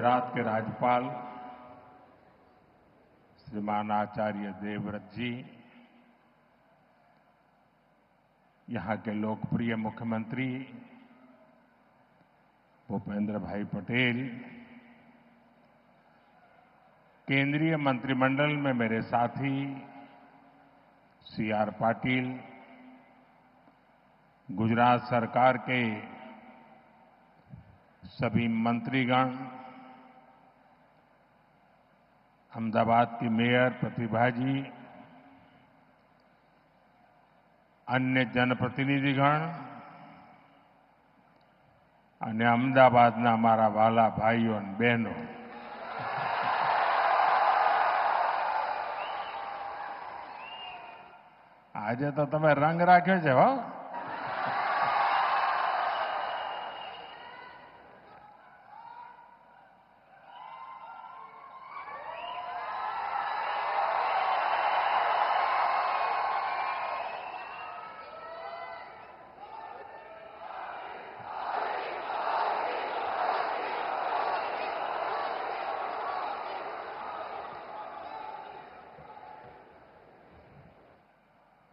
गुजरात के राज्यपाल श्रीमान आचार्य देवव्रत जी, यहां के लोकप्रिय मुख्यमंत्री भूपेंद्र भाई पटेल, केंद्रीय मंत्रिमंडल में मेरे साथी सीआर पाटिल, गुजरात सरकार के सभी मंत्रीगण, अहमदाबाद की मेयर प्रतिभा जी, अन्य जनप्रतिनिधिगण અને અમદાવાદના મારા વાલા ભાઈઓ અને બહેનો, આજે તો તમે રંગ રાખ્યો છે હો.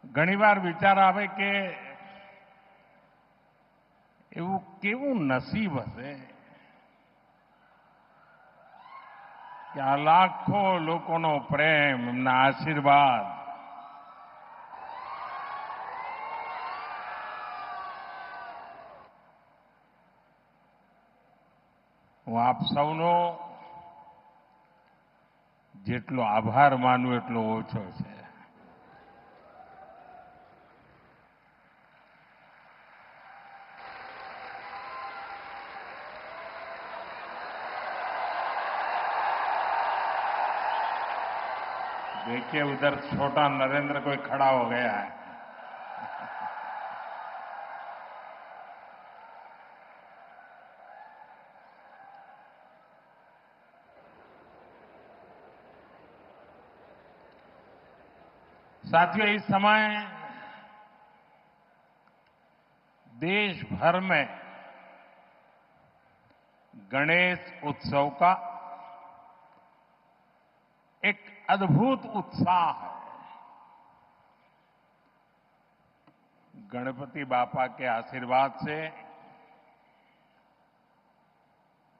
ઘણીવાર વિચાર આવે કે એવું કેવું નસીબ હશે કે આ લાખો લોકોનો પ્રેમ, એમના આશીર્વાદ હું આપ સૌનો જેટલો આભાર માનું એટલો ઓછો છે. देखिए उधर छोटा नरेंद्र कोई खड़ा हो गया है. साथियों, इस समय देश भर में गणेश उत्सव का एक अद्भुत उत्साह है. गणपति बापा के आशीर्वाद से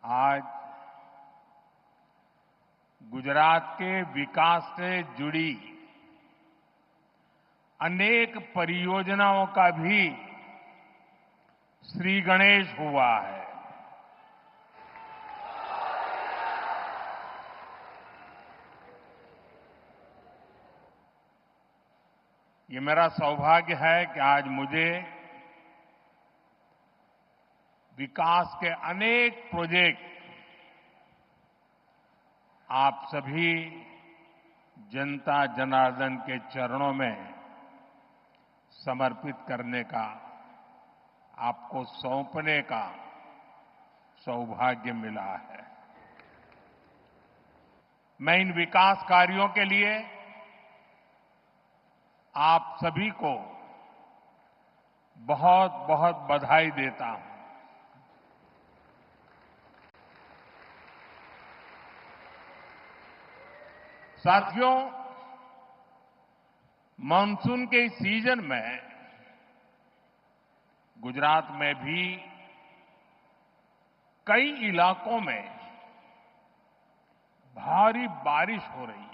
आज गुजरात के विकास से जुड़ी अनेक परियोजनाओं का भी श्री गणेश हुआ है. ये मेरा सौभाग्य है कि आज मुझे विकास के अनेक प्रोजेक्ट आप सभी जनता जनार्दन के चरणों में समर्पित करने का, आपको सौंपने का सौभाग्य मिला है. मैं इन विकास कार्यों के लिए आप सभी को बहुत बहुत बधाई देता हूं. साथियों, मानसून के इस सीजन में गुजरात में भी कई इलाकों में भारी बारिश हो रही है.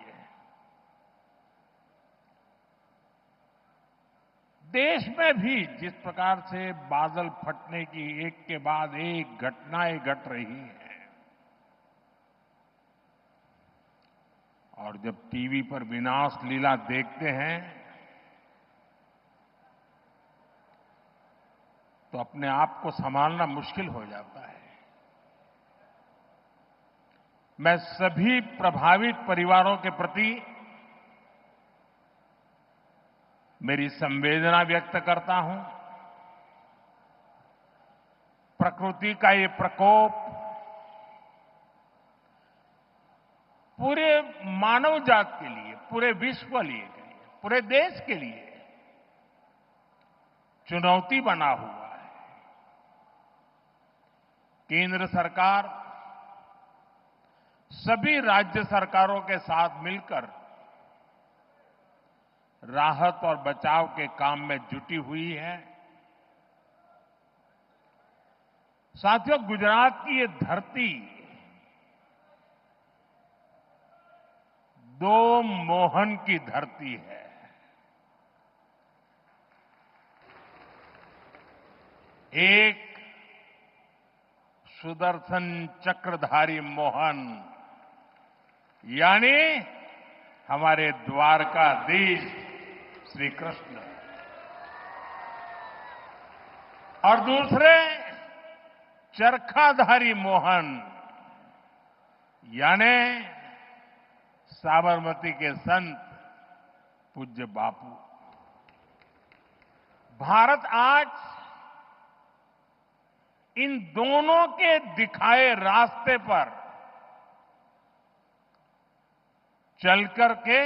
देश में भी जिस प्रकार से बादल फटने की एक के बाद एक घटनाएं घट रही हैं, और जब टीवी पर विनाश लीला देखते हैं तो अपने आप को संभालना मुश्किल हो जाता है. मैं सभी प्रभावित परिवारों के प्रति मेरी संवेदना व्यक्त करता हूं. प्रकृति का ये प्रकोप पूरे मानव जात के लिए, पूरे विश्व के लिए, पूरे देश के लिए चुनौती बना हुआ है. केंद्र सरकार सभी राज्य सरकारों के साथ मिलकर राहत और बचाव के काम में जुटी हुई है। साथियों, गुजरात की ये धरती दो मोहन की धरती है। एक सुदर्शन चक्रधारी मोहन यानी हमारे द्वारकाधीश श्री कृष्ण, और दूसरे चरखाधारी मोहन यानी साबरमती के संत पूज्य बापू। भारत आज इन दोनों के दिखाए रास्ते पर चलकर के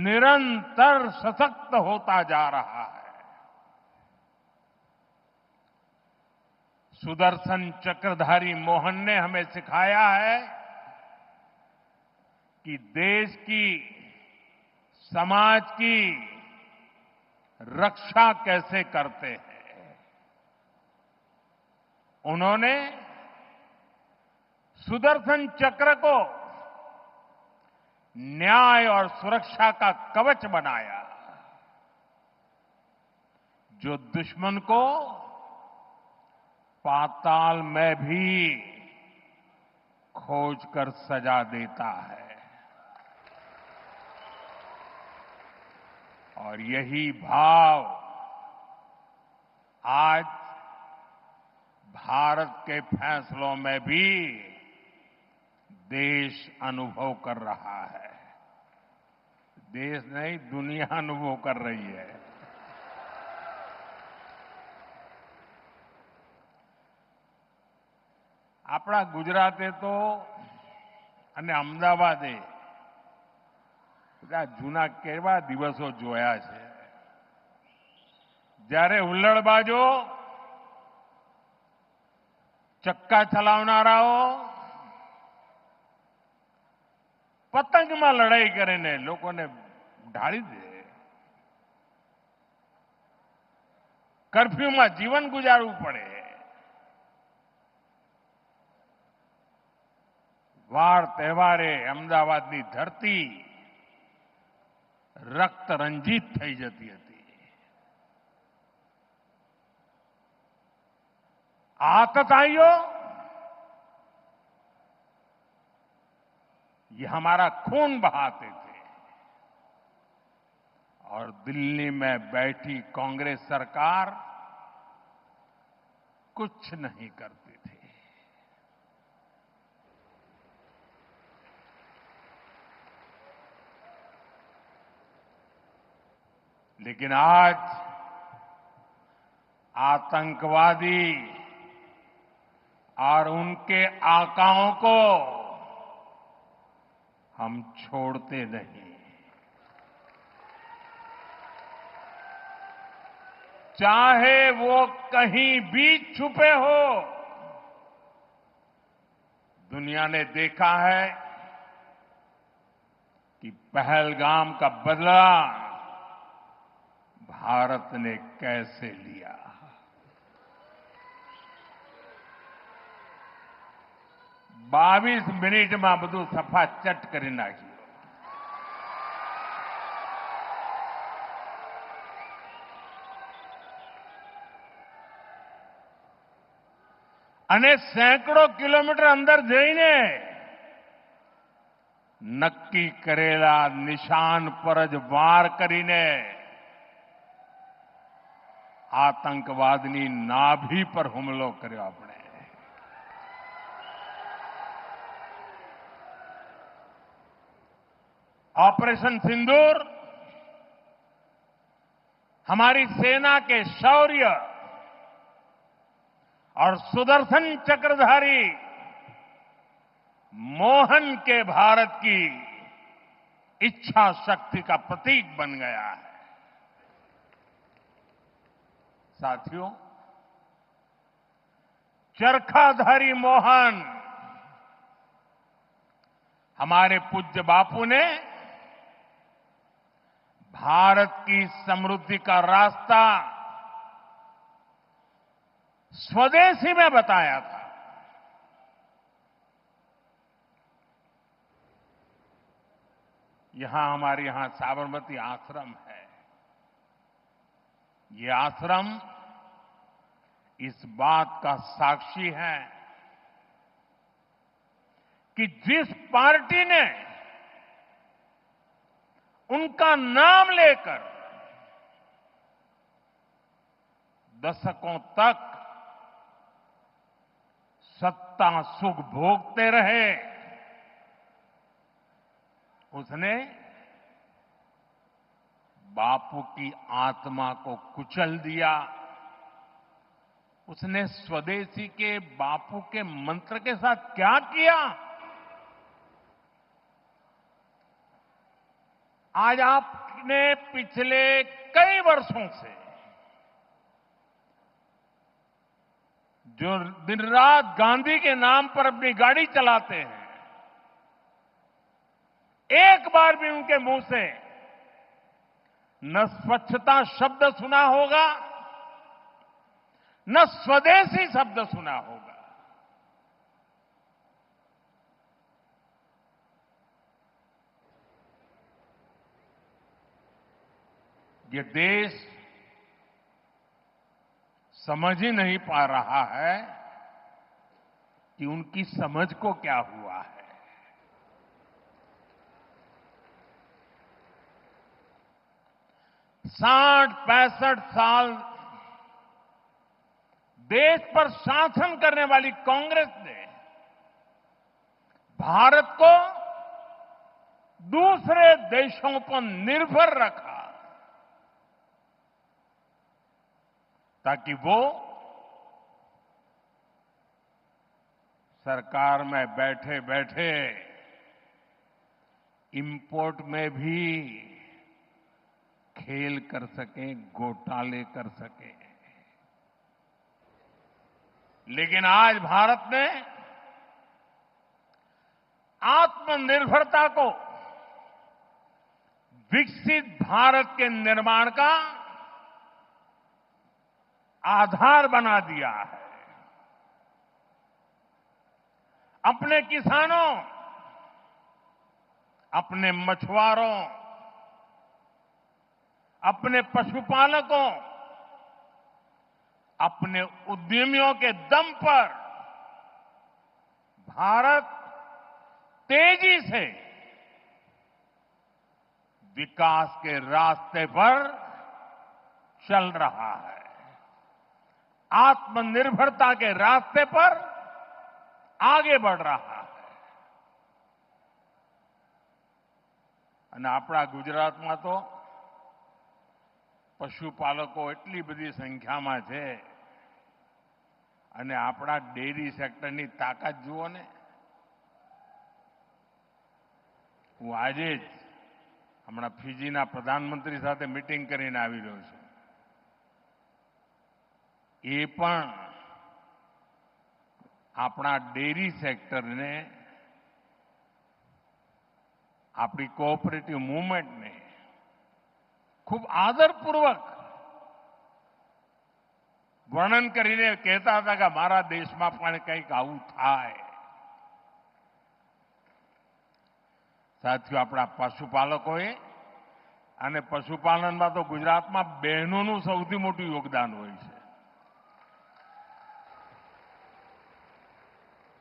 निरंतर सशक्त होता जा रहा है। सुदर्शन चक्रधारी मोहन ने हमें सिखाया है कि देश की, समाज की रक्षा कैसे करते हैं। उन्होंने सुदर्शन चक्र को न्याय और सुरक्षा का कवच बनाया, जो दुश्मन को पाताल में भी खोज कर सजा देता है। और यही भाव आज भारत के फैसलों में भी देश अनुभव कर रहा है। देश नहीं, दुनिया अनुभव कर रही है। આપણા ગુજરાતે તો અને અમદાવાદે બધા જૂના કેવા દિવસો જોયા છે, જ્યારે હુલ્લડબાજો, ચક્કા ચલાવનારાઓ પતંગમાં લડાઈ કરીને લોકોને ઢાળી દે, કર્ફ્યુમાં જીવન ગુજારવું પડે, વાર તહેવારે અમદાવાદની ધરતી રક્ત રંજીત થઈ જતી હતી। आतताइयों, ये हमारा खून बहाते थे और दिल्ली में बैठी कांग्रेस सरकार कुछ नहीं करती थी। लेकिन आज आतंकवादी और उनके आकाओं को हम छोड़ते नहीं। चाहे वो कहीं भी छुपे हो। दुनिया ने देखा है कि पहलगाम का बदला भारत ने कैसे लिया। बावीस मिनिट में બધું સફા ચટ કરી નાખ્યું। અને સેંકડો કિલોમીટર અંદર જઈને નક્કી કરેલા નિશાન પર જ વાર કરીને આતંકવાદની નાભી પર હુમલો કર્યો આપણે। ऑपरेशन सिंदूर हमारी सेना के शौर्य और सुदर्शन चक्रधारी मोहन के भारत की इच्छा शक्ति का प्रतीक बन गया है। साथियों, चरखाधारी मोहन हमारे पूज्य बापू ने भारत की समृद्धि का रास्ता स्वदेशी में बताया था। हमारे यहां साबरमती आश्रम है। ये आश्रम इस बात का साक्षी है कि जिस पार्टी ने उनका नाम लेकर दशकों तक सत्ता सुख भोगते रहे, उसने बापू की आत्मा को कुचल दिया। उसने स्वदेशी के बापू के मंत्र के साथ क्या किया? आज आपने पिछले कई वर्षों से जो दिन रात गांधी के नाम पर अपनी गाड़ी चलाते हैं, एक बार भी उनके मुंह से न स्वच्छता शब्द सुना होगा, न स्वदेशी शब्द सुना होगा। ये देश समझ ही नहीं पा रहा है कि उनकी समझ को क्या हुआ है। 60-65 साल देश पर शासन करने वाली कांग्रेस ने भारत को दूसरे देशों पर निर्भर रखा ताकि वो सरकार में बैठे बैठे इंपोर्ट में भी खेल कर सकें, घोटाले कर सकें। लेकिन आज भारत ने आत्मनिर्भरता को विकसित भारत के निर्माण का आधार बना दिया है। अपने किसानों, अपने मछुआरों, अपने पशुपालकों, अपने उद्यमियों के दम पर भारत तेजी से विकास के रास्ते पर चल रहा है। आत्मनिर्भरता के रास्ते पर आगे बढ़ रहा है। અને આપણા ગુજરાતમાં તો પશુપાલકો એટલી બધી સંખ્યામાં છે અને આપણા ડેરી સેક્ટરની તાકાત જુઓ ને। હું આજે જ હમણાં ફિજીના પ્રધાનમંત્રી સાથે મીટિંગ કરીને આવી રહ્યો છું। એ પણ આપણા ડેરી સેક્ટરને, આપણી કોઓપરેટિવ મૂવમેન્ટને ખૂબ આદરપૂર્વક વર્ણન કરીને કહેતા હતા કે મારા દેશમાં પણ કંઈક આવું થાય। સાથીઓ, આપણા પશુપાલકોએ અને પશુપાલનમાં તો ગુજરાતમાં બહેનોનું સૌથી મોટું યોગદાન હોય છે।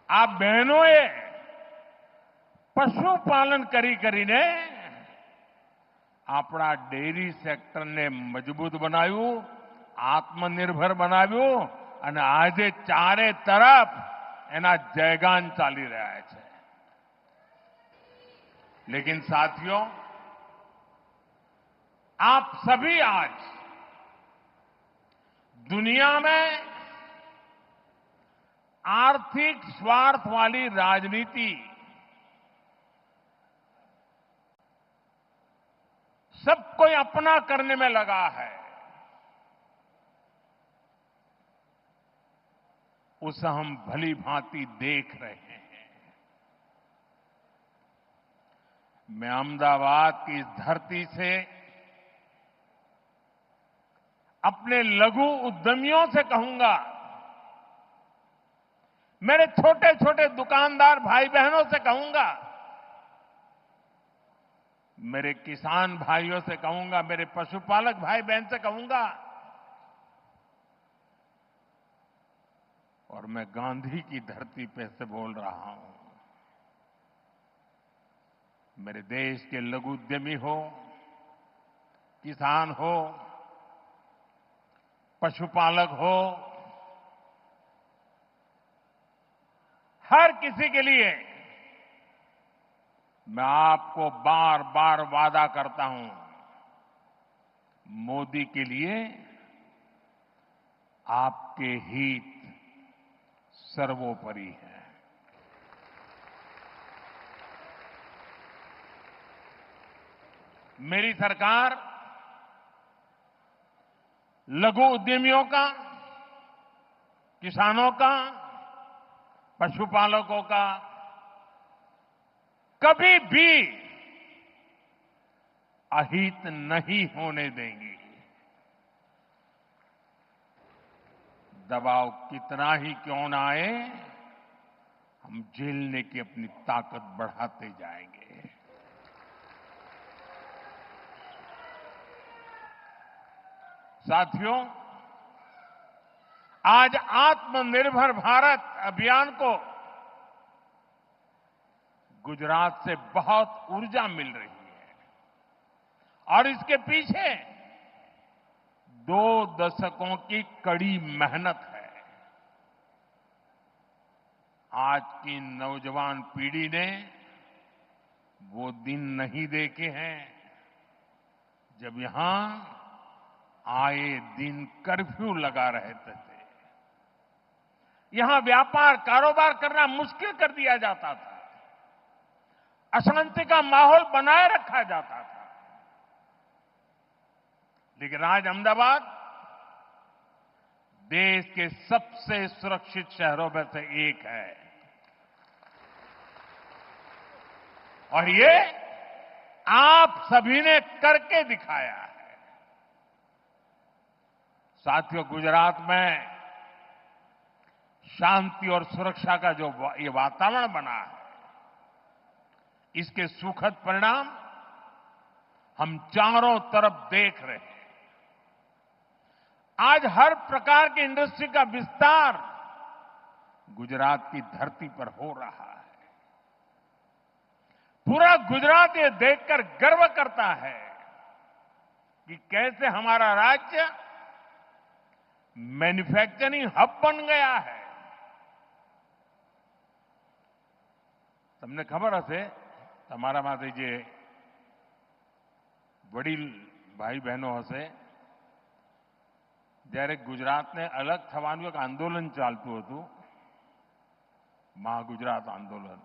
આ બહેનોએ પશુપાલન કરીને આપણા ડેરી સેક્ટરને મજબૂત બનાવ્યું, આત્મનિર્ભર બનાવ્યું અને આજે ચારે તરફ એના જયગાન ચાલી રહ્યા છે। लेकिन साथियों, आप सभी आज दुनिया में आर्थिक स्वार्थ वाली राजनीति सब कोई अपना करने में लगा है। उसे हम भली भांति देख रहे हैं। मैं अहमदाबाद की इस धरती से अपने लघु उद्यमियों से कहूंगा, मेरे छोटे छोटे दुकानदार भाई बहनों से कहूंगा, मेरे किसान भाइयों से कहूंगा, मेरे पशुपालक भाई बहन से कहूंगा, और मैं गांधी की धरती पे से बोल रहा हूं, मेरे देश के लघु उद्यमी हो, किसान हो, पशुपालक हो, हर किसी के लिए मैं आपको बार बार वादा करता हूं, मोदी के लिए आपके हित सर्वोपरि है। मेरी सरकार लघु उद्यमियों का, किसानों का, पशुपालकों का कभी भी अहित नहीं होने देंगी। दबाव कितना ही क्यों ना आए, हम झेलने की अपनी ताकत बढ़ाते जाएंगे। साथियों, आज आत्मनिर्भर भारत अभियान को गुजरात से बहुत ऊर्जा मिल रही है और इसके पीछे 2 दशकों की कड़ी मेहनत है। आज की नौजवान पीढ़ी ने वो दिन नहीं देखे हैं जब यहां आए दिन कर्फ्यू लगा रहते थे। यहां व्यापार कारोबार करना मुश्किल कर दिया जाता था, अशांति का माहौल बनाए रखा जाता था। लेकिन आज अहमदाबाद देश के सबसे सुरक्षित शहरों में से एक है और ये आप सभी ने करके दिखाया है। साथियों, गुजरात में शांति और सुरक्षा का जो ये वातावरण बना है, इसके सुखद परिणाम हम चारों तरफ देख रहे हैं। आज हर प्रकार की इंडस्ट्री का विस्तार गुजरात की धरती पर हो रहा है। पूरा गुजरात ये देखकर गर्व करता है कि कैसे हमारा राज्य मैन्युफैक्चरिंग हब बन गया है। તમને ખબર હશે, તમારામાંથી જે વડીલ ભાઈ બહેનો હશે, જ્યારે ગુજરાતને અલગ થવાનું એક આંદોલન ચાલતું હતું, મહાગુજરાત આંદોલન,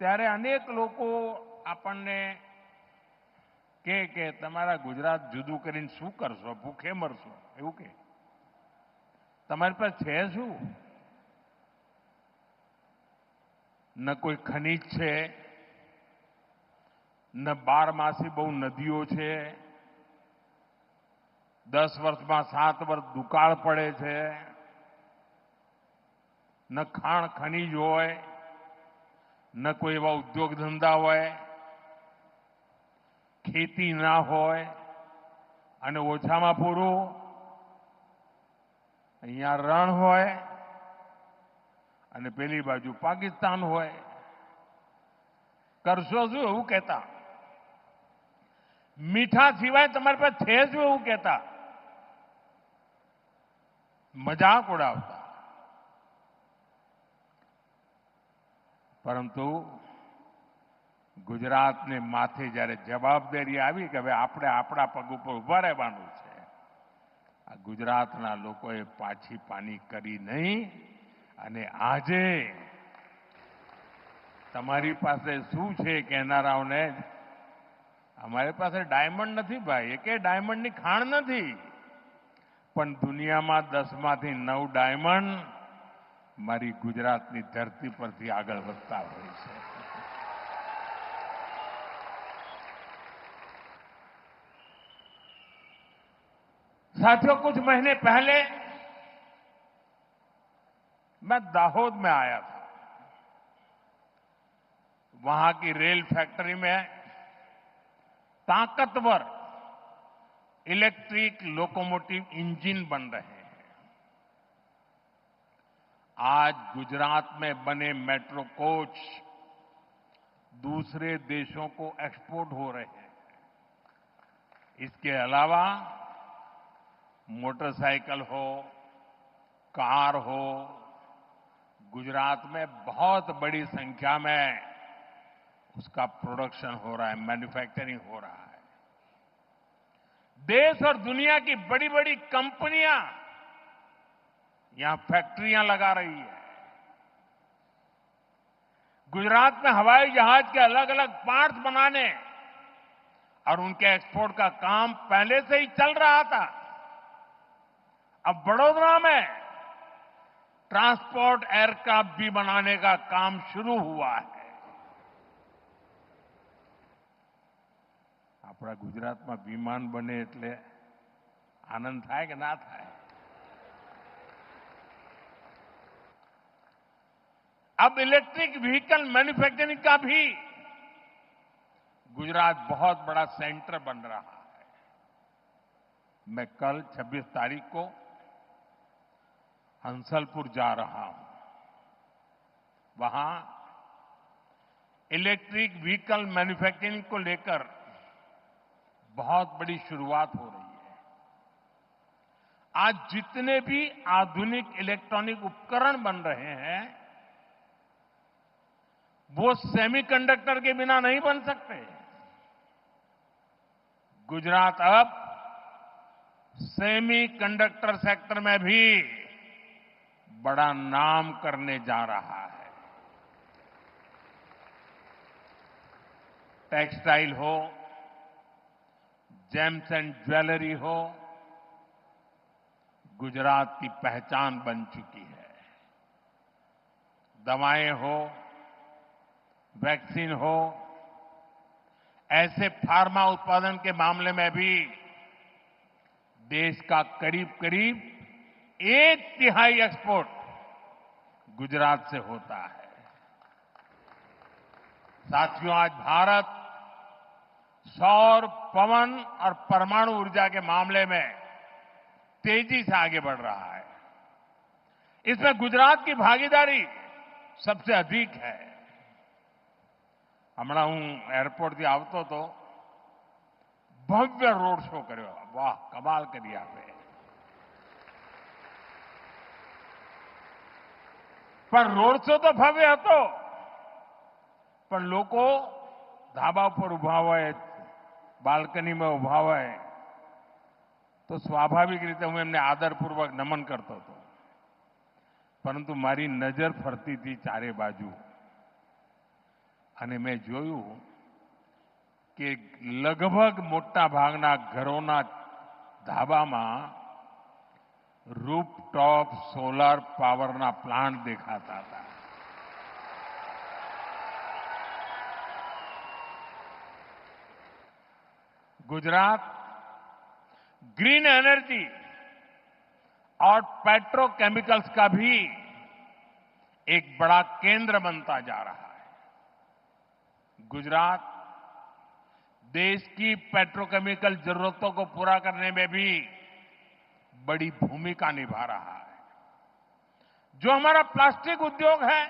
ત્યારે અનેક લોકો આપણને કહે કે તમારા ગુજરાત જુદું કરીને શું કરશો, ભૂખે મરશો, એવું કે તમારી પાસે છે શું? न कोई खनिज છે, न 12 બહુ નદીઓ છે, 10 વર્ષમાં 7 વર્ષ દુકાળ પડે છે, ન ખાણ ખનીજ હોય, ન કોઈ એવા ઉદ્યોગ ધંધા હોય, ખેતી ના હોય અને ઓછામાં પૂરું અહીંયા રણ હોય અને પેલી બાજુ પાકિસ્તાન હોય, કરશો શું એવું કહેતા? મીઠા સિવાય તમારી પાસે છે શું એવું કહેતા? મજાક ઉડાવતા। પરંતુ ગુજરાતને માથે જ્યારે જવાબદારી આવી કે હવે આપણે આપણા પગ ઉપર ઉભા રહેવાનું છે, આ ગુજરાતના લોકોએ પાછી પાની કરી નહીં અને આજે તમારી પાસે શું છે કહેનારાઓને, અમારી પાસે ડાયમંડ નથી ભાઈ, એકે ડાયમંડની ખાણ નથી, પણ દુનિયામાં 10માંથી 9 ડાયમંડ મારી ગુજરાતની ધરતી પરથી આગળ વધતા હોય છે। साथियों, कुछ महीने पहले मैं दाहोद में आया था। वहां की रेल फैक्ट्री में ताकतवर इलेक्ट्रिक लोकोमोटिव इंजन बन रहे हैं। आज गुजरात में बने मेट्रो कोच दूसरे देशों को एक्सपोर्ट हो रहे हैं। इसके अलावा मोटरसाइकिल हो, कार हो, गुजरात में बहुत बड़ी संख्या में उसका प्रोडक्शन हो रहा है, मैन्युफैक्चरिंग हो रहा है। देश और दुनिया की बड़ी बड़ी कंपनियां यहां फैक्ट्रियां लगा रही है। गुजरात में हवाई जहाज के अलग अलग पार्ट्स बनाने और उनके एक्सपोर्ट का काम पहले से ही चल रहा था। अब वडोदरा में ट्रांसपोर्ट एयरक्राफ्ट भी बनाने का काम शुरू हुआ है। આપણા ગુજરાતમાં વિમાન બને એટલે આનંદ થાય કે ના થાય? अब इलेक्ट्रिक व्हीकल मैन्युफैक्चरिंग का भी गुजरात बहुत बड़ा सेंटर बन रहा है। मैं कल 26 तारीख को हंसलपुर जा रहा हूं। वहां इलेक्ट्रिक व्हीकल मैन्युफैक्चरिंग को लेकर बहुत बड़ी शुरुआत हो रही है। आज जितने भी आधुनिक इलेक्ट्रॉनिक उपकरण बन रहे हैं वो सेमीकंडक्टर के बिना नहीं बन सकते। गुजरात अब सेमीकंडक्टर सेक्टर में भी बड़ा नाम करने जा रहा है। टेक्सटाइल हो, जेम्स एंड ज्वेलरी हो, गुजरात की पहचान बन चुकी है। दवाएं हो, वैक्सीन हो, ऐसे फार्मा उत्पादन के मामले में भी देश का करीब करीब 1/3 एक्सपोर्ट गुजरात से होता है। साथियों, आज भारत सौर, पवन और परमाणु ऊर्जा के मामले में तेजी से आगे बढ़ रहा है। इसमें गुजरात की भागीदारी सबसे अधिक है। હમણાં હું એરપોર્ટથી આવતો હતો, ભવ્ય રોડ શો કર્યો। વાહ, કમાલ કરી આપે। પણ રોડ શો તો ભવ્ય હતો, પણ લોકો ધાબા ઉપર ઉભા હોય, બાલ્કનીમાં ઉભા હોય તો સ્વાભાવિક રીતે હું એમને આદરપૂર્વક નમન કરતો હતો। પરંતુ મારી નજર ફરતી હતી ચારે બાજુ અને મેં જોયું કે લગભગ મોટા ભાગના ઘરોના ધાબામાં રૂફટોપ સોલાર પાવરના પ્લાન્ટ દેખાતા હતા। गुजरात ग्रीन एनर्जी और पेट्रोकेमिकल्स का भी एक बड़ा केंद्र बनता जा रहा है। गुजरात देश की पेट्रोकेमिकल जरूरतों को पूरा करने में भी बड़ी भूमिका निभा रहा है। जो हमारा प्लास्टिक उद्योग है,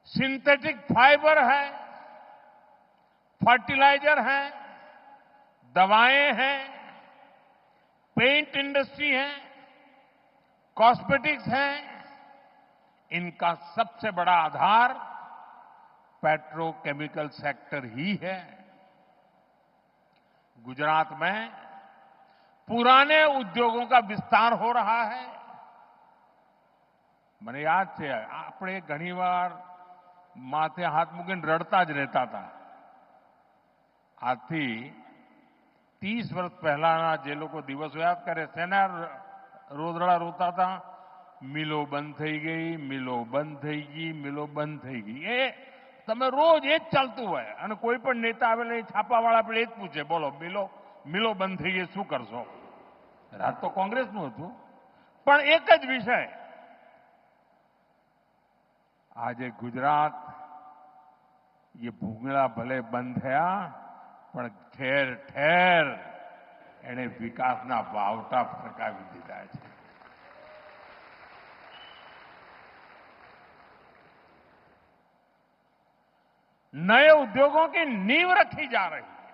सिंथेटिक फाइबर है, फर्टिलाइजर है, दवाएं हैं, पेंट इंडस्ट्री है, कॉस्मेटिक्स है, इनका सबसे बड़ा आधार पेट्रोकेमिकल सेक्टर ही है। गुजरात में पुराने उद्योगों का विस्तार हो रहा है। મને યાદ છે, આપણે ઘણીવાર માથે હાથ મૂકીને રડતા જ રહેતા હતા। આજથી 30 વર્ષ પહેલાના જે લોકો દિવસો યાદ કરે, શેના રોદડા રોતા હતા? મિલો બંધ થઈ ગઈ, મિલો બંધ થઈ ગઈ, મિલો બંધ થઈ ગઈ। એ તમે રોજ એ જ ચાલતું હોય અને કોઈ પણ નેતા આવેલા છાપાવાળા આપણે એ જ પૂછે, બોલો મિલો બંધ થઈ ગઈ, શું કરશો? રાજ તો કોંગ્રેસનું હતું, પણ એક જ વિષય, આજે ગુજરાત ये ભૂંગળા ભલે બંધ થયા, પણ ઠેર ઠેર એણે વિકાસના વાવટા ફરકાવી દીધા છે. नए उद्योगों की नींव रखी जा रही है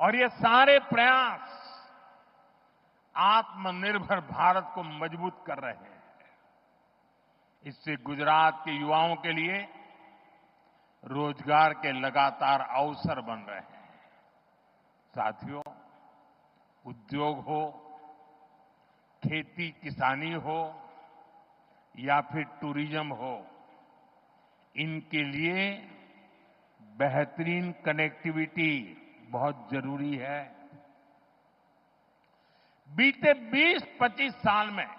और ये सारे प्रयास आत्मनिर्भर भारत को मजबूत कर रहे हैं. इससे गुजरात के युवाओं के लिए रोजगार के लगातार अवसर बन रहे हैं. साथियों, उद्योग हो, खेती किसानी हो या फिर टूरिज्म हो, इनके लिए बेहतरीन कनेक्टिविटी बहुत जरूरी है. बीते 20-25 साल में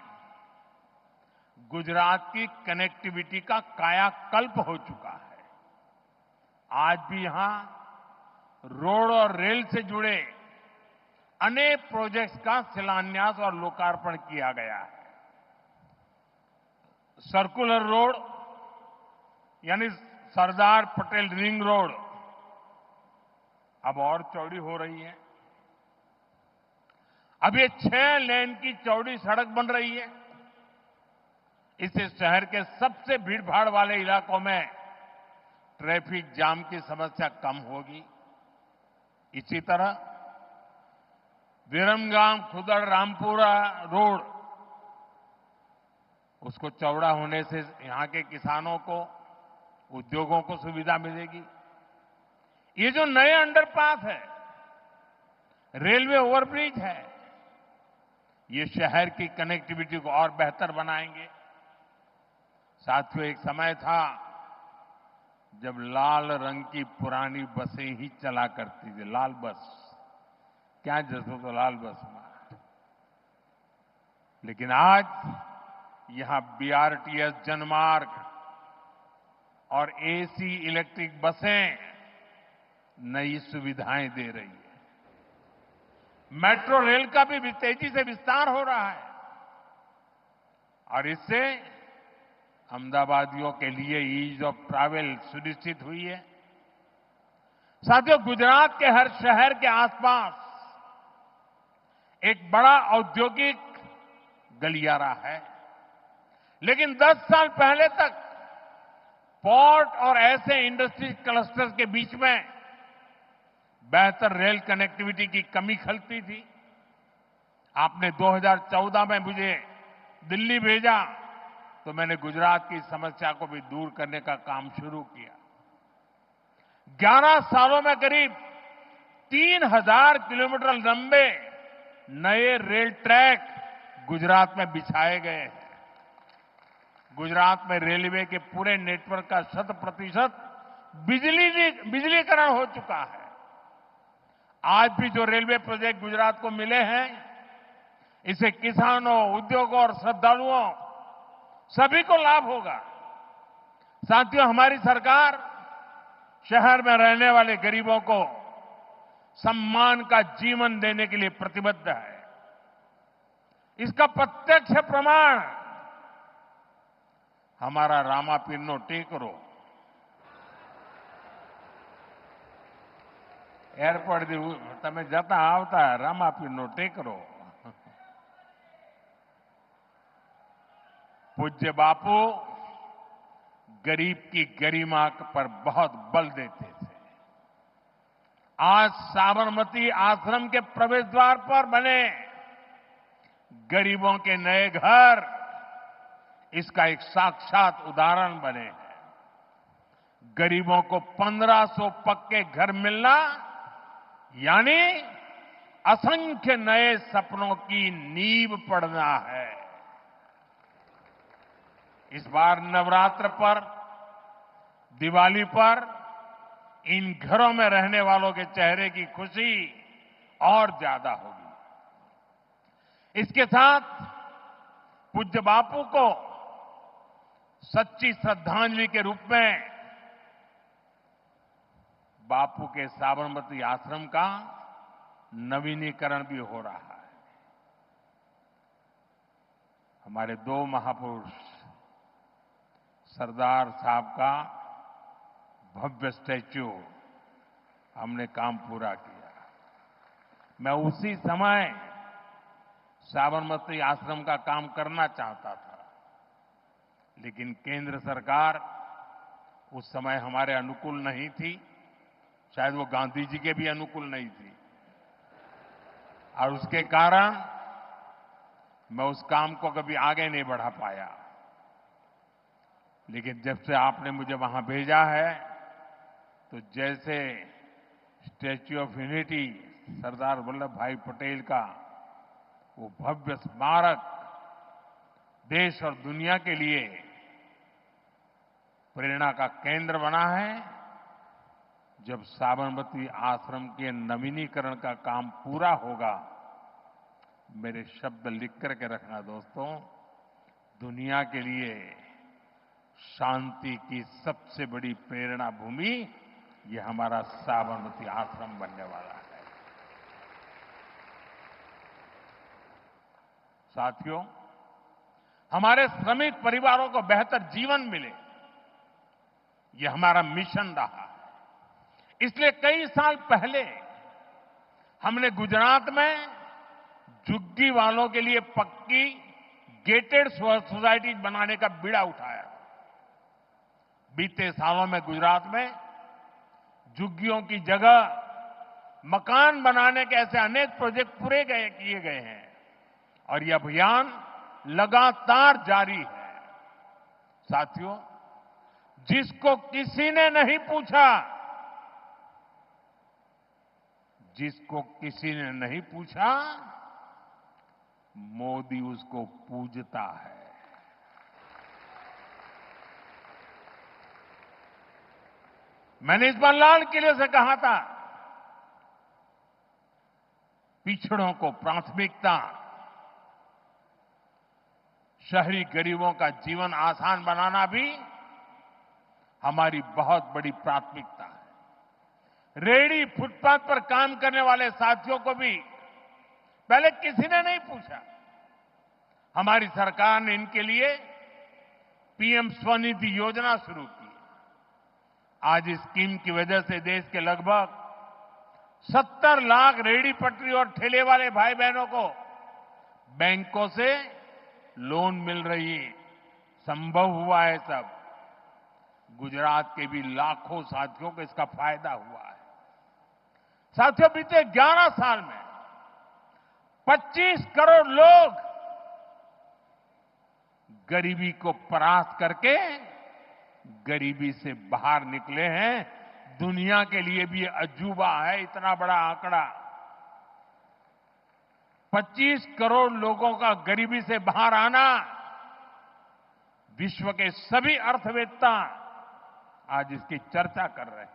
गुजरात की कनेक्टिविटी का कायाकल्प हो चुका है. आज भी यहां रोड और रेल से जुड़े अनेक प्रोजेक्ट्स का शिलान्यास और लोकार्पण किया गया है. सर्कुलर रोड यानी सरदार पटेल रिंग रोड अब और चौड़ी हो रही है. अब ये 6 लेन की चौड़ी सड़क बन रही है. इससे शहर के सबसे भीड़भाड़ वाले इलाकों में ट्रैफिक जाम की समस्या कम होगी. इसी तरह विरमगाम खुदड़ रामपुरा रोड, उसको चौड़ा होने से यहां के किसानों को, उद्योगों को सुविधा मिलेगी. ये जो नए अंडरपास है, रेलवे ओवरब्रिज है, ये शहर की कनेक्टिविटी को और बेहतर बनाएंगे. साथियों, एक समय था जब लाल रंग की पुरानी बसें ही चला करती थी. लाल बस, क्या जसो तो लाल बस में. लेकिन आज यहां बीआरटीएस जनमार्ग और एसी इलेक्ट्रिक बसें नई सुविधाएं दे रही है. मेट्रो रेल का भी तेजी से विस्तार हो रहा है और इससे अहमदाबादियों के लिए ईज ऑफ ट्रैवल सुनिश्चित हुई है. साथियों, गुजरात के हर शहर के आसपास एक बड़ा औद्योगिक गलियारा है. लेकिन 10 साल पहले तक पोर्ट और ऐसे इंडस्ट्री क्लस्टर्स के बीच में बेहतर रेल कनेक्टिविटी की कमी खलती थी. आपने 2014 में मुझे दिल्ली भेजा तो मैंने गुजरात की समस्या को भी दूर करने का काम शुरू किया. 11 सालों में करीब 3000 किलोमीटर लंबे नए रेल ट्रैक गुजरात में बिछाए गए हैं. गुजरात में रेलवे के पूरे नेटवर्क का 100% बिजलीकरण हो चुका है. आज भी जो रेलवे प्रोजेक्ट गुजरात को मिले हैं, इससे किसानों, उद्योगों और श्रद्धालुओं सभी को लाभ होगा. साथियों, हमारी सरकार शहर में रहने वाले गरीबों को सम्मान का जीवन देने के लिए प्रतिबद्ध है. इसका प्रत्यक्ष प्रमाण हमारा रामापीरनो टेकरो एयरपोर्ट તમે જતા આવતા રામાપીરનો ટેકરો. पूज्य बापू गरीब की गरिमा पर बहुत बल देते थे. आज साबरमती आश्रम के प्रवेश द्वार पर बने गरीबों के नए घर इसका एक साक्षात उदाहरण बने हैं. गरीबों को 1500 पक्के घर मिलना यानी असंख्य नए सपनों की नींव पड़ना है. इस बार नवरात्र पर, दिवाली पर इन घरों में रहने वालों के चेहरे की खुशी और ज्यादा होगी. इसके साथ पूज्य बापू को सच्ची श्रद्धांजलि के रूप में बापू के साबरमती आश्रम का नवीनीकरण भी हो रहा है. हमारे दो महापुरुष सरदार साहब का भव्य स्टैच्यू हमने काम पूरा किया। मैं उसी समय साबरमती आश्रम का काम करना चाहता था, लेकिन केंद्र सरकार उस समय हमारे अनुकूल नहीं थी, शायद वो गांधी जी के भी अनुकूल नहीं थी, और उसके कारण मैं उस काम को कभी आगे नहीं बढ़ा पाया। लेकिन जब से आपने मुझे वहां भेजा है, तो जैसे statue of unity Sardar Vallabh भाई पटेल का वो भव्य स्मारक देश और दुनिया के लिए प्रेरणा का केंद्र बना है, जब साबरमती आश्रम के नवीनीकरण का काम पूरा होगा, मेरे शब्द लिख करके रखना दोस्तों, दुनिया के लिए शांति की सबसे बड़ी प्रेरणा भूमि ये हमारा साबरमती आश्रम बनने वाला है। साथियों, हमारे श्रमिक परिवारों को बेहतर जीवन मिले, ये हमारा मिशन रहा है। इसलिए कई साल पहले हमने गुजरात में झुग्गी वालों के लिए पक्की गेटेड सोसाइटी बनाने का बीड़ा उठाया। बीते सालों में गुजरात में झुग्गियों की जगह मकान बनाने के ऐसे अनेक प्रोजेक्ट किए गए हैं, और यह अभियान लगातार जारी है। साथियों, जिसको किसी ने नहीं पूछा, मोदी उसको पूजता है। मैंने इस बार लाल किले से कहा था, पिछड़ों को प्राथमिकता, शहरी गरीबों का जीवन आसान बनाना भी हमारी बहुत बड़ी प्राथमिकता है। रेहड़ी फुटपाथ पर काम करने वाले साथियों को भी पहले किसी ने नहीं पूछा। हमारी सरकार ने इनके लिए पीएम स्वनिधि योजना शुरू की। आज इस स्कीम की वजह से देश के लगभग 70 लाख रेहड़ी पटरी और ठेले वाले भाई बहनों को बैंकों से लोन मिल रही है। संभव हुआ है सब। गुजरात के भी लाखों साथियों को इसका फायदा हुआ है। साथियों, बीते 11 साल में 25 करोड़ लोग गरीबी को परास्त करके गरीबी से बाहर निकले हैं। दुनिया के लिए भी अजूबा है इतना बड़ा आंकड़ा। 25 करोड़ लोगों का गरीबी से बाहर आना, विश्व के सभी अर्थवेत्ता आज इसकी चर्चा कर रहे हैं।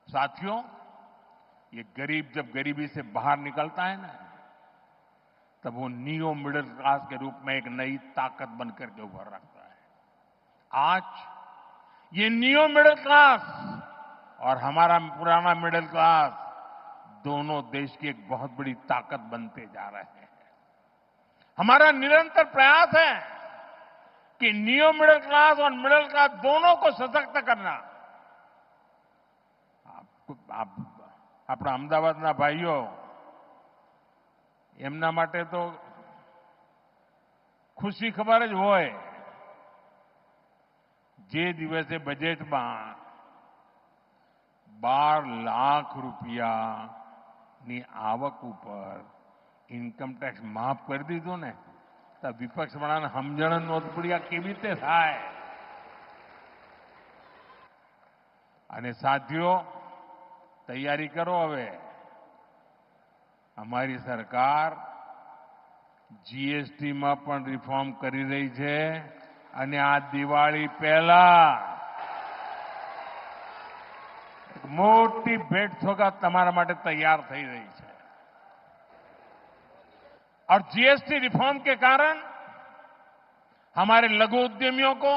साथियों, ये गरीब जब गरीबी से बाहर निकलता है ना, तब वो नियो मिडिल क्लास के रूप में एक नई ताकत बनकर के उभर रखता है। आज ये नियो मिडिल क्लास और हमारा पुराना मिडिल क्लास दोनों देश की एक बहुत बड़ी ताकत बनते जा रहे हैं। हमारा निरंतर प्रयास है कि नियो मिडिल क्लास और मिडिल क्लास दोनों को सशक्त करना। આપણા અમદાવાદના ભાઈઓ, એમના માટે તો ખુશી ખબર જ હોય, જે દિવસે બજેટમાં 12 લાખ રૂપિયાની આવક ઉપર ઇન્કમ ટેક્સ માફ કરી દીધો ને, તો વિપક્ષવાળાને સમજણ નહોતી પડી આ કેવી રીતે થાય। અને સાથીઓ, તૈયારી કરો હવે। અમારી સરકાર જીએસટીમાં પણ રિફોર્મ કરી રહી છે, અને આ દિવાળી પહેલા મોટી ભેટ સોગાત તમારા માટે તૈયાર થઈ રહી છે। और जीएसटी रिफॉर्म के कारण हमारे लघु उद्यमियों को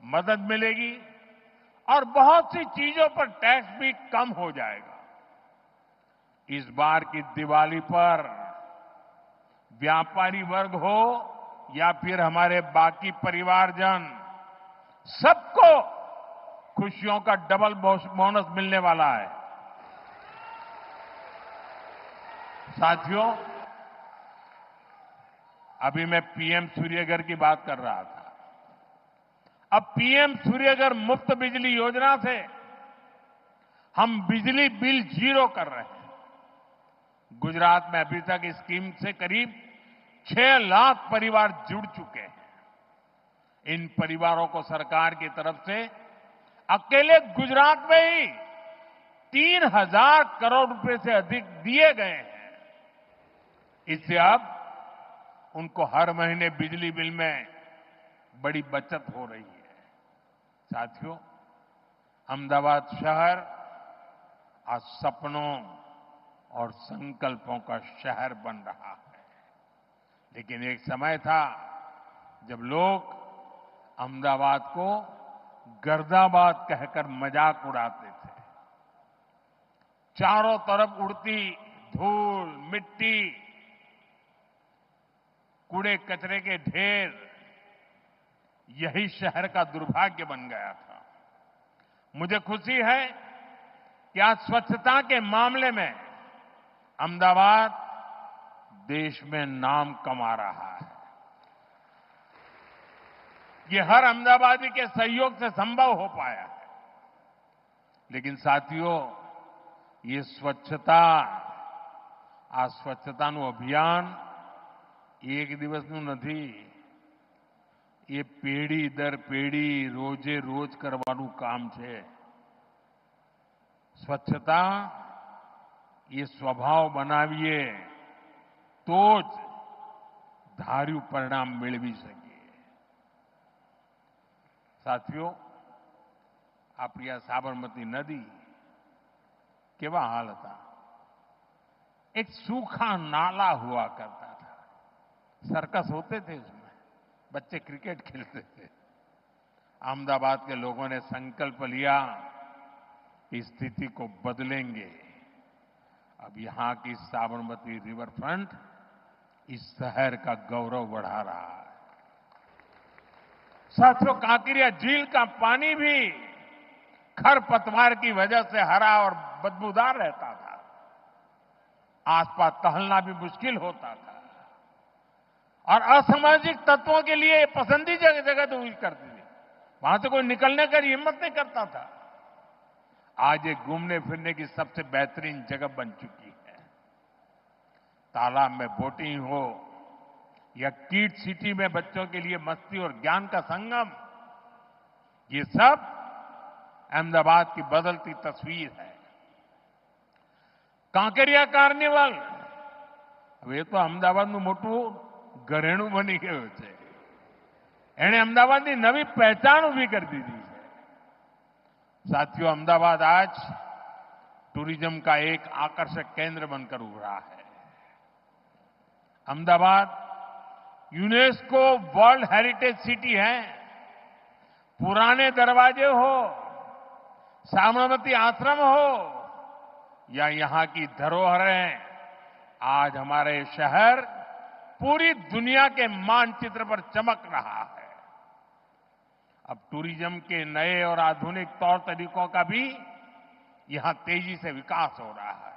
मदद मिलेगी और बहुत सी चीजों पर टैक्स भी कम हो जाएगा। इस बार की दिवाली पर व्यापारी वर्ग हो या फिर हमारे बाकी परिवारजन, सबको खुशियों का डबल बोनस मिलने वाला है। साथियों, अभी मैं पीएम सूर्यघर की बात कर रहा था। अब पीएम सूर्यघर मुफ्त बिजली योजना से हम बिजली बिल जीरो कर रहे हैं। गुजरात में अभी तक इस स्कीम से करीब 6 लाख परिवार जुड़ चुके हैं। इन परिवारों को सरकार की तरफ से अकेले गुजरात में ही 3,000 करोड़ रुपए से अधिक दिए गए हैं। इससे अब उनको हर महीने बिजली बिल में बड़ी बचत हो रही है। साथियों, अहमदाबाद शहर आज सपनों और संकल्पों का शहर बन रहा है। लेकिन एक समय था जब लोग अहमदाबाद को गर्दाबाद कहकर मजाक उड़ाते थे। चारों तरफ उड़ती धूल, मिट्टी, कूड़े कचरे के ढेर, यही शहर का दुर्भाग्य बन गया था। मुझे खुशी है कि आज स्वच्छता के मामले में अहमदाबाद देश में नाम कमा रहा है। ये हर अहमदाबादी के सहयोग से संभव हो पाया है। लेकिन साथियों, ये स्वच्छता, આ સ્વચ્છતાનું અભિયાન એક દિવસનું નથી, એ પેઢી દર પેઢી રોજે રોજ કરવાનું કામ છે. સ્વચ્છતા એ સ્વભાવ બનાવીએ તો જ ધાર્યું પરિણામ મેળવી શકીએ. સાથીઓ, આપણી આ સાબરમતી નદી કેવા हाल था. एक सूखा नाला हुआ करता था. सर्कस होते थे उसमें, बच्चे क्रिकेट खेलते थे. अहमदाबाद के लोगों ने संकल्प लिया कि स्थिति को बदलेंगे. अब यहां की साबरमती रिवर फ्रंट इस शहर का गौरव बढ़ा रहा है. साथियों, कांकरिया झील का पानी भी खरपतवार की वजह से हरा और बदबूदार रहता था. आसपास टहलना भी मुश्किल होता था और असामाजिक तत्वों के लिए पसंदीदा जगह तो हुई करती थी. वहां से कोई निकलने की हिम्मत नहीं करता था. आज ये घूमने फिरने की सबसे बेहतरीन जगह बन चुकी है. तालाब में बोटिंग हो या किड सिटी में बच्चों के लिए मस्ती और ज्ञान का संगम, ये सब अहमदाबाद की बदलती तस्वीर है. કાંકરિયા કાર્નિવલ હવે તો અમદાવાદનું મોટું ઘરેણું બની ગયું છે. એણે અમદાવાદની નવી પહેચાન ઊભી કરી દીધી છે. साथियों, अहमदाबाद आज टूरिज्म का एक आकर्षक केंद्र बनकर उभरा है. Ahmedabad UNESCO world heritage city है. पुराने दरवाजे हो, साबरमती आश्रम हो या यहां की धरोहरें, आज हमारे शहर पूरी दुनिया के मानचित्र पर चमक रहा है. अब टूरिज्म के नए और आधुनिक तौर तरीकों का भी यहां तेजी से विकास हो रहा है.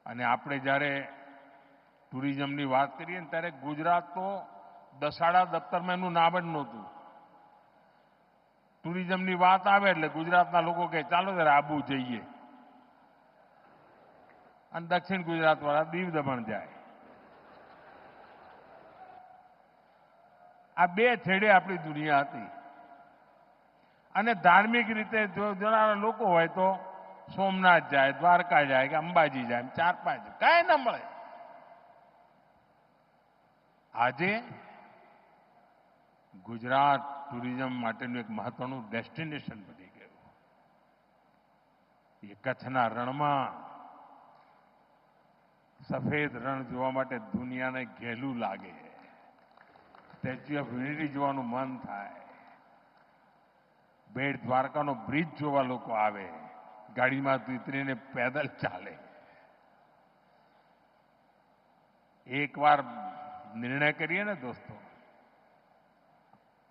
અને આપણે જ્યારે ટુરિઝમની વાત કરીએ ને ત્યારે ગુજરાત તો દસાડા દફતરમાં એનું નામ જ નહોતું. ટુરિઝમની વાત આવે એટલે ગુજરાતના લોકો કહે ચાલો જરા આબુ જઈએ, અને દક્ષિણ ગુજરાતવાળા દીવ દમણ જાય. આ બે છેડે આપણી દુનિયા હતી. અને ધાર્મિક રીતે જો જણારા લોકો હોય તો સોમનાથ જાય, દ્વારકા જાય કે અંબાજી જાય, 4-5 કાંઈ ન મળે. આજે ગુજરાત ટુરિઝમ માટેનું એક મહત્વનું ડેસ્ટિનેશન બની ગયું. એ કચ્છના રણમાં સફેદ રણ જોવા માટે દુનિયાને ઘેલું લાગે. સ્ટેચ્યુ ઓફ યુનિટી જોવાનું મન થાય. બેટ દ્વારકાનો બ્રિજ જોવા લોકો આવે, ગાડીમાં ઉતરીને પેદલ ચાલે. एक बार निर्णय કરીએ ને દોસ્તો,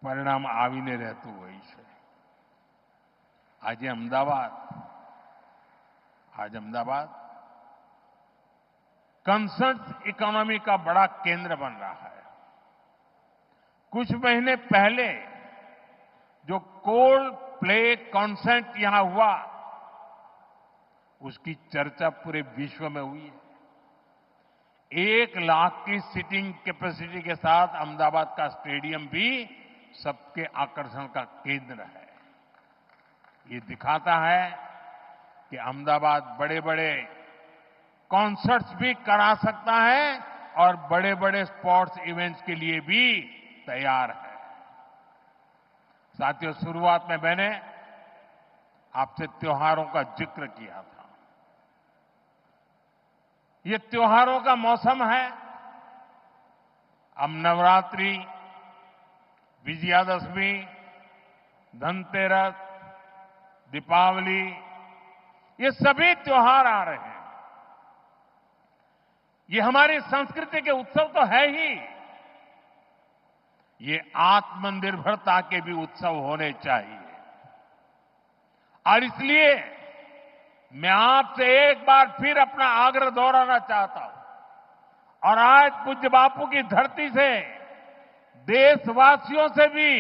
પરિણામ આવીને રહેતું હોય છે. આજે अहमदाबाद कंसर्ट इकोनॉमी का बड़ा केंद्र बन रहा है. कुछ महीने पहले जो कोल्ड प्ले कॉन्सर्ट यहां हुआ, उसकी चर्चा पूरे विश्व में हुई है. 1 लाख की सीटिंग कैपेसिटी के साथ अहमदाबाद का स्टेडियम भी सबके आकर्षण का केंद्र है. ये दिखाता है कि अहमदाबाद बड़े बड़े कॉन्सर्ट्स भी करा सकता है और बड़े बड़े स्पोर्ट्स इवेंट्स के लिए भी तैयार है. साथियों, शुरुआत में मैंने आपसे त्योहारों का जिक्र किया था. ये त्योहारों का मौसम है. अब नवरात्रि, विजयादशमी, धनतेरस, दीपावली, ये सभी त्योहार आ रहे हैं. ये हमारी संस्कृति के उत्सव तो है ही, ये आत्मनिर्भरता के भी उत्सव होने चाहिए. और इसलिए मैं आपसे एक बार फिर अपना आग्रह दोहराना चाहता हूं और आज पूज्य बापू की धरती से देशवासियों से भी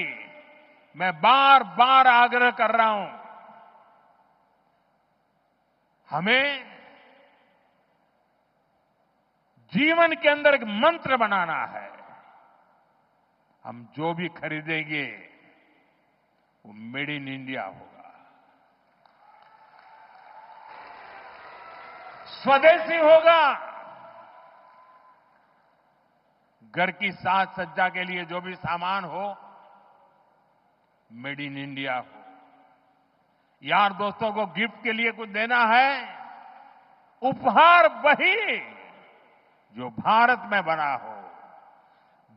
मैं बार बार आग्रह कर रहा हूं. हमें जीवन के अंदर एक मंत्र बनाना है. हम जो भी खरीदेंगे वो मेड इन इंडिया होगा, स्वदेशी होगा. घर की साज सज्जा के लिए जो भी सामान हो, मेड इन इंडिया हो. यार दोस्तों को गिफ्ट के लिए कुछ देना है, उपहार वही जो भारत में बना हो,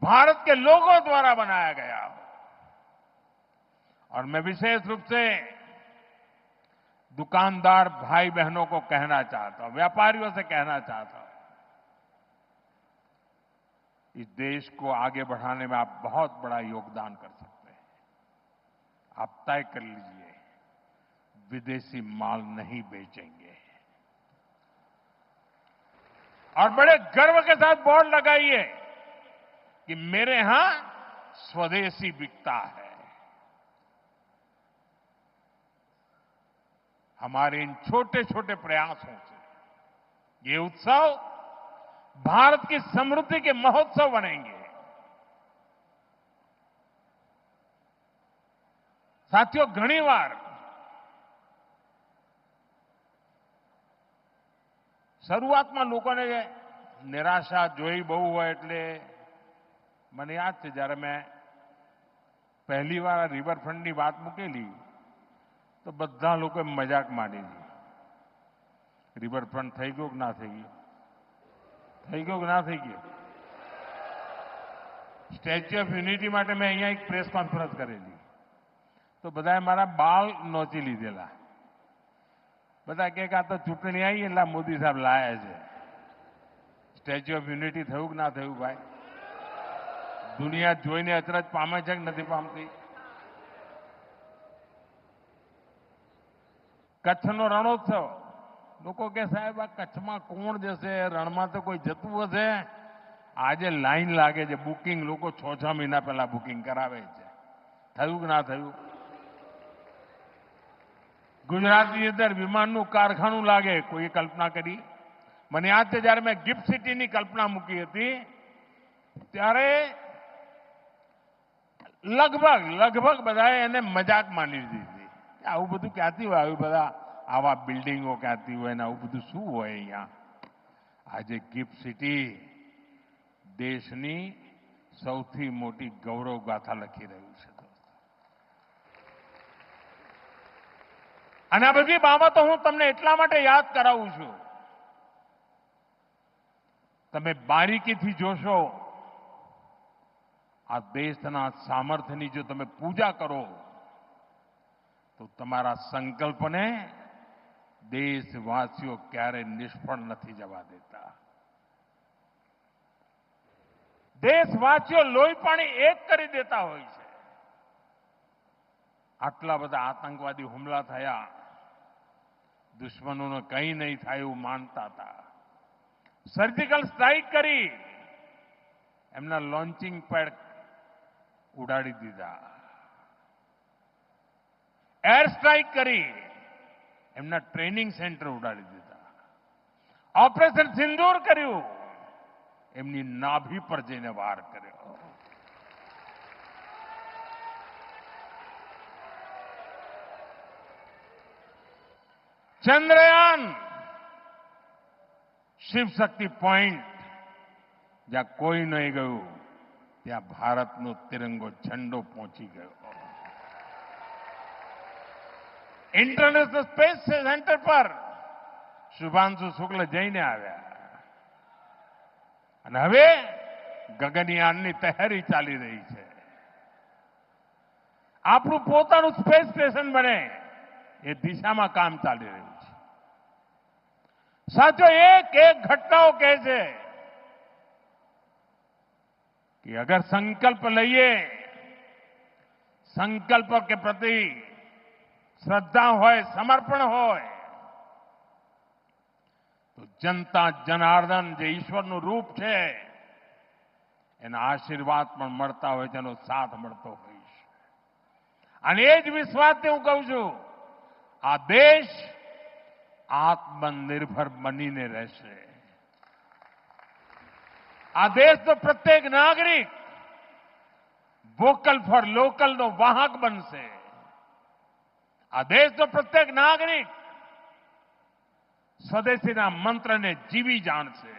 भारत के लोगों द्वारा बनाया गया हो. और मैं विशेष रूप से दुकानदार भाई बहनों को कहना चाहता हूं, व्यापारियों से कहना चाहता हूं, इस देश को आगे बढ़ाने में आप बहुत बड़ा योगदान कर सकते हैं. आप तय कर लीजिए, विदेशी माल नहीं बेचेंगे. और बड़े गर्व के साथ बोर्ड लगाइए कि मेरे यहां स्वदेशी बिकता है. हमारे इन छोटे छोटे प्रयासों से ये उत्सव भारत की समृद्धि के महोत्सव बनेंगे. साथियों, घनी बार શરૂઆતમાં લોકોને નિરાશા જોઈ બહુ હોય. એટલે મને યાદ છે જ્યારે મેં પહેલી વાર રિવરફ્રન્ટની વાત મૂકેલી તો બધા લોકોએ મજાક માંડેલી. રિવરફ્રન્ટ થઈ ગયો કે ના થઈ ગયો? થઈ ગયો કે ના થઈ ગયો? સ્ટેચ્યુ ઓફ યુનિટી માટે મેં અહીંયા એક પ્રેસ કોન્ફરન્સ કરેલી તો બધાએ મારા બાલ નોચી લીધેલા. બધા કે આ તો ચૂંટણી આવી એટલે મોદી સાહેબ લાયા છે. સ્ટેચ્યુ ઓફ યુનિટી થયું કે ના થયું ભાઈ? દુનિયા જોઈને અચરજ પામે છે કે નથી પામતી? કચ્છનો રણોત્સવ, લોકો કે સાહેબ આ કચ્છમાં કોણ જશે, રણમાં તો કોઈ જતું હશે? આજે લાઈન લાગે છે, બુકિંગ લોકો 6-6 મહિના પહેલા બુકિંગ કરાવે છે. થયું કે ના થયું? ગુજરાતની અંદર વિમાનનું કારખાનું લાગે, કોઈએ કલ્પના કરી? મને યાદ છે જ્યારે મેં ગિફ્ટ સિટીની કલ્પના મૂકી હતી ત્યારે લગભગ બધાએ એને મજાક માની લીધી હતી. આવું બધું ક્યાંથી હોય, આવી બધા આવા બિલ્ડિંગો ક્યાંથી હોય ને આવું બધું શું હોય અહીંયા? આજે ગિફ્ટ સિટી દેશની સૌથી મોટી ગૌરવ ગાથા લખી રહ્યું છે. અને આ બધી બાબતો હું તમને એટલા માટે યાદ કરાવું છું, તમે બારીકીથી જોશો આ દેશના સામર્થ્યની જો તમે પૂજા કરો તો તમારા સંકલ્પને દેશવાસીઓ ક્યારે નિષ્ફળ નથી જવા દેતા. દેશવાસીઓ લોહી પાણી એક કરી દેતા હોય છે. આટલા બધા આતંકવાદી હુમલા થયા, દુશ્મનોને કંઈ નહીં થાય એવું માનતા હતા. સર્જિકલ સ્ટ્રાઇક કરી એમના લોન્ચિંગ પેડ ઉડાડી દીધા. એર સ્ટ્રાઇક કરી એમના ટ્રેનિંગ સેન્ટર ઉડાડી દીધા. ઓપરેશન સિંદૂર કર્યું, એમની નાભી પર જઈને વાર કર્યો. ચંદ્રયાન, શિવશક્તિ પોઈન્ટ, જ્યાં કોઈ નહીં ગયું ત્યાં ભારતનો તિરંગો ઝંડો પહોંચી ગયો. ઇન્ટરનેશનલ સ્પેસ સેન્ટર પર શુભાંશુ શુક્લ જઈને આવ્યા અને હવે ગગનયાનની તૈયારી ચાલી રહી છે. આપણું પોતાનું સ્પેસ સ્ટેશન બને એ દિશામાં કામ ચાલી રહ્યું છે. સાથીઓ, એક એક ઘટનાઓ કહે છે कि अगर संकल्प लइए, संकल्प के प्रति श्रद्धा होय, समर्पण होय, तो जनता जनार्दन જે ઈશ્વરનું રૂપ છે એના આશીર્વાદ પણ મળતા હોય છે, એનો સાથ મળતો હોય છે. અને એ જ વિશ્વાસથી હું કહું છું, આ દેશ આત્મનિર્ભર બનીને રહેશે. આ દેશનો પ્રત્યેક નાગરિક વોકલ ફોર લોકલનો વાહક બનશે. આ દેશનો પ્રત્યેક નાગરિક સ્વદેશીના મંત્રને જીવી જાણશે.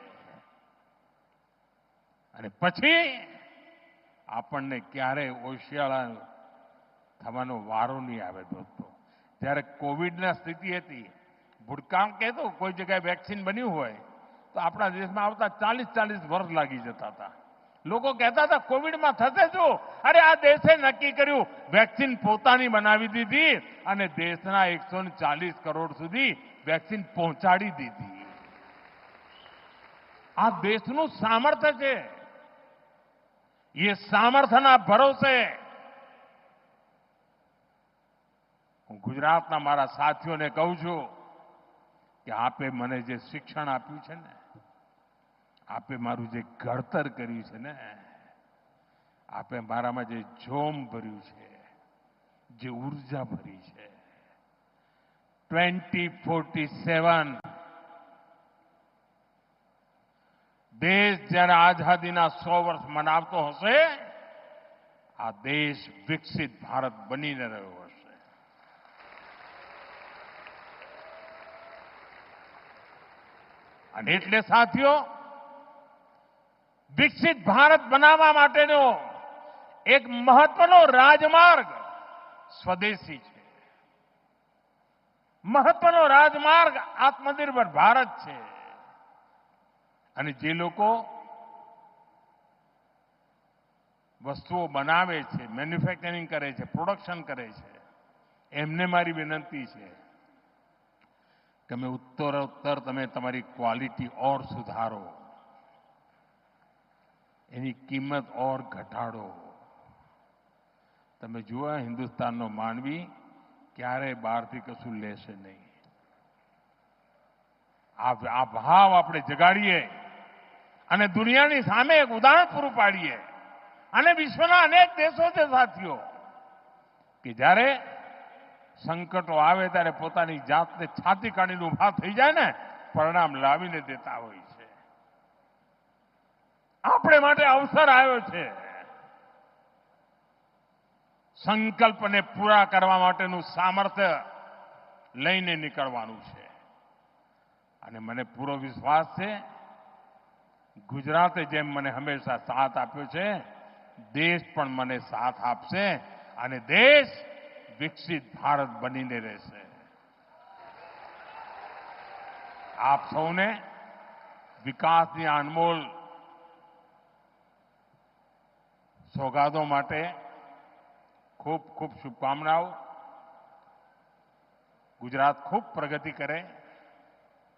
અને પછી આપણને ક્યારેય ઓશિયાળા થવાનો વારો નહીં આવે. દોસ્તો, જ્યારે કોવિડની સ્થિતિ હતી, ભૂતકાળ કહેતો કોઈ જગ્યાએ વેક્સિન બન્યું હોય તો આપણા દેશમાં આવતા 40-40 વર્ષ લાગી જતા હતા. લોકો કહેતા હતા કોવિડમાં થશે શું? અરે આ દેશે નક્કી કર્યું, વેક્સિન પોતાની બનાવી દીધી અને દેશના 140 કરોડ સુધી વેક્સિન પહોંચાડી દીધી. આ દેશનું સામર્થ્ય છે. એ સામર્થ્યના ભરોસે હું ગુજરાતના મારા સાથીઓને કહું છું કે આપે મને જે શિક્ષણ આપ્યું છે ને, આપે મારું જે ઘડતર કર્યું છે ને, આપે મારામાં જે જોમ ભર્યું છે, જે ઉર્જા ભરી છે, 2047 દેશ જ્યારે આઝાદીના 100 વર્ષ મનાવતો હશે, આ દેશ વિકસિત ભારત બનીને રહ્યો હશે. અને એટલે સાથીઓ, વિકસિત ભારત બનાવવા માટેનો એક મહત્વનો રાજમાર્ગ સ્વદેશી છે. મહત્વનો રાજમાર્ગ આત્મનિર્ભર ભારત છે. અને જે લોકો વસ્તુઓ બનાવે છે, મેન્યુફેક્ચરિંગ કરે છે, પ્રોડક્શન કરે છે, એમને મારી વિનંતી છે કે તમે ઉત્તરોત્તર તમે તમારી ક્વોલિટી ઓર સુધારો, એની કિંમત ઓર ઘટાડો. તમે જુઓ, હિન્દુસ્તાનનો માનવી ક્યારેય બહારથી કશું લેશે નહીં. આ ભાવ આપણે જગાડીએ અને દુનિયાની સામે એક ઉદાહરણ પૂરું પાડીએ. અને વિશ્વના અનેક દેશો છે સાથીઓ કે જ્યારે સંકટો આવે ત્યારે પોતાની જાતને છાતી કાઢીને ઉભા થઈ જાય ને, પરિણામ લાવીને દેતા હોય છે. આપણે માટે અવસર આવ્યો છે. સંકલ્પને પૂરા કરવા માટેનું સામર્થ્ય લઈને નીકળવાનું છે. અને મને પૂરો વિશ્વાસ છે, ગુજરાતે જેમ મને હંમેશા સાથ આપ્યો છે, દેશ પણ મને સાથ આપશે અને દેશ વિકસિત ભારત બનીને રહેશે. આપ સૌને વિકાસની અનમોલ સોગાદો માટે ખૂબ ખૂબ શુભકામનાઓ. ગુજરાત ખૂબ પ્રગતિ કરે,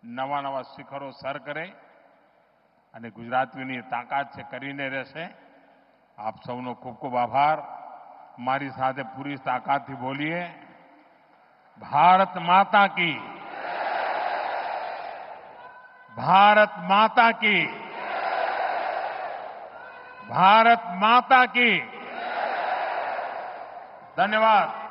નવા નવા શિખરો સર કરે અને ગુજરાતીઓની તાકાત છે, કરીને રહેશે. આપ સૌનો ખૂબ ખૂબ આભાર. મારી સાથે પૂરી તાકાતથી બોલીએ. ભારત માતા કી, ભારત માતા કી, ભારત માતા કી. ધન્યવાદ.